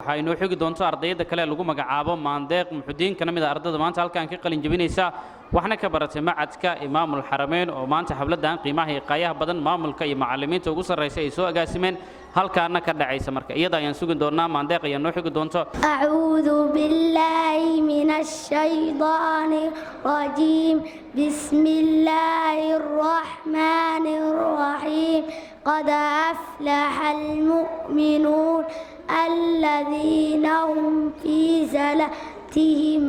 waxaa inoo xigi doonto ardayda kale lagu magacaabo maandeeq muxudiin kana mid ah ardayda maanta halkaan ka qalin jabinaysa waxna ka baratay macadka imaamul xarameyn oo maanta xafladan qiimaha iyo qaayaha badan maamulka iyo macallimiinta ugu sarreeyay ay soo agaasimeen halkaana ka dhacaysa marka iyada ayaan sugi doonaa maandeeq ayaa noo xigi doonto a'uudu billahi minash shaytaanir rajiim bismillaahir rahmaanir rahiim qad aflahal mu'minuun alladhiina hum fii salatihim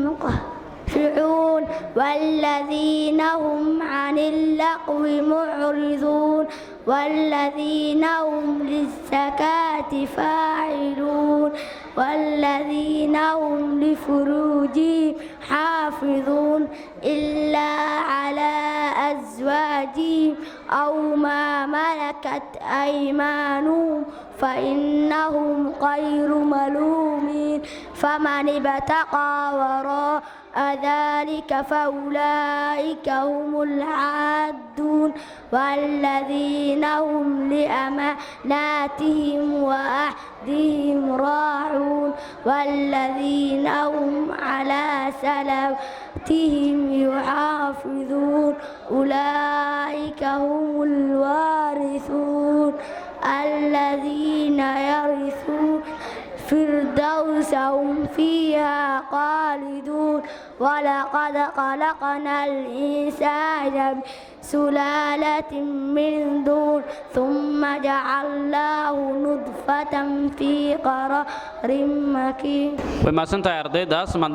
خاشعون والذين هم عن اللغو معرضون والذين هم للزكاة فاعلون والذين هم لفروجهم حافظون إلا على أزواجهم أو ما ملكت أيمانهم فإنهم غير ملومين فمن ابتغى وراء ذلك فأولئك هم العادون والذين هم لأماناتهم وعهدهم راعون والذين هم على صلواتهم يحافظون أولئك هم الوارثون الذين يرثون الفردوس هم فيها خالدون ولقد خلقنا الإنسان سلالة من دون ثم جعلناه نطفة في قرار مكين. وما سنت يا أرديداس من